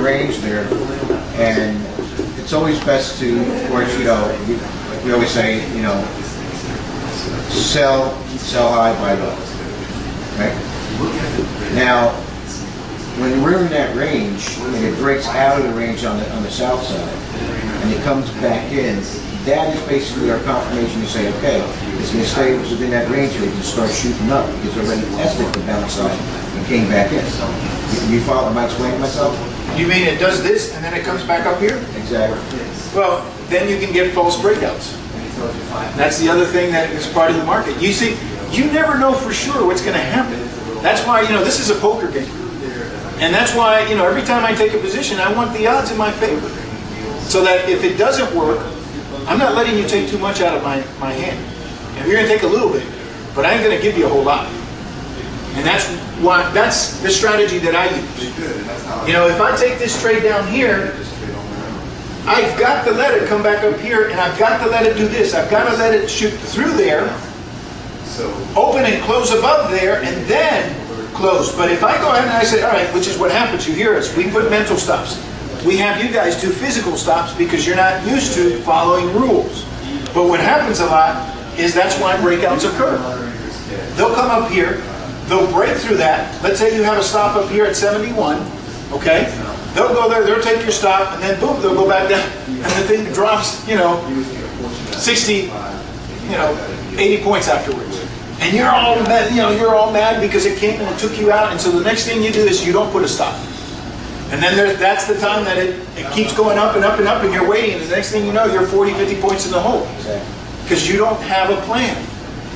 range there, and it's always best to, of course, you know, we always say, you know, sell high, buy low. Right? Now, when we're in that range and it breaks out of the range on the south side and it comes back in, that is basically our confirmation to say, okay, it's going to stay within that range where it can start shooting up because it already tested the bounce side and came back in. You follow? Am I explaining myself? You mean it does this and then it comes back up here? Exactly. Well, then you can get false breakouts. That's the other thing that is part of the market. You see, you never know for sure what's going to happen. That's why, you know, this is a poker game. And that's why, you know, every time I take a position, I want the odds in my favor. So that if it doesn't work, I'm not letting you take too much out of my hand. And you're going to take a little bit, but I ain't going to give you a whole lot. And that's the strategy that I use. You know, if I take this trade down here, I've got to let it come back up here, and I've got to let it do this. I've got to let it shoot through there, open and close above there, and then close. But if I go ahead and I say, all right, which is what happens, you hear us, we put mental stops. We have you guys do physical stops because you're not used to following rules. But what happens a lot is that's why breakouts occur. They'll come up here, they'll break through that. Let's say you have a stop up here at 71, okay? They'll go there, they'll take your stop, and then boom, they'll go back down, and the thing drops, you know, 60, you know, 80 points afterwards. And you're all mad, you know, you're all mad because it came and it took you out, and so the next thing you do is you don't put a stop. And then that's the time that it keeps going up and up and up, and you're waiting, and the next thing you know, you're 40, 50 points in the hole. Because you don't have a plan.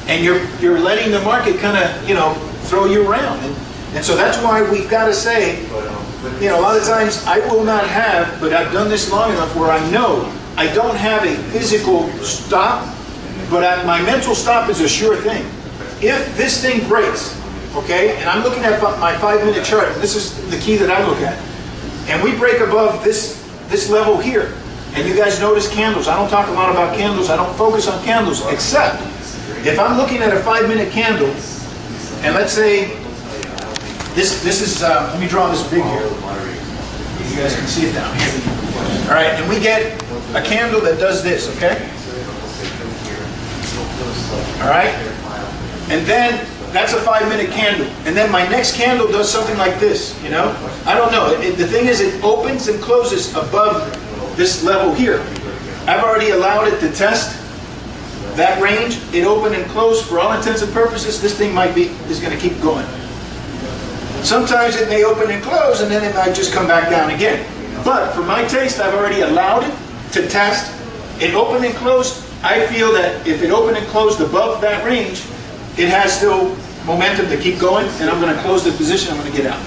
And you're letting the market kind of, you know, throw you around. And so that's why we've got to say, you know, a lot of times I will not have, but I've done this long enough where I know I don't have a physical stop, but my mental stop is a sure thing. If this thing breaks, okay, and I'm looking at my 5-minute chart, and this is the key that I look at, and we break above this level here, and you guys notice candles. I don't talk a lot about candles. I don't focus on candles, except if I'm looking at a 5-minute candle, and let's say this is, let me draw this big here. You guys can see it down here. All right, and we get a candle that does this, okay? All right? And then that's a 5-minute candle. And then my next candle does something like this, you know? I don't know. The thing is, it opens and closes above this level here. I've already allowed it to test that range. It opened and closed. For all intents and purposes, this thing is going to keep going. Sometimes it may open and close, and then it might just come back down again. But for my taste, I've already allowed it to test. It opened and closed. I feel that if it opened and closed above that range, it has still momentum to keep going, and I'm going to close the position. I'm going to get out.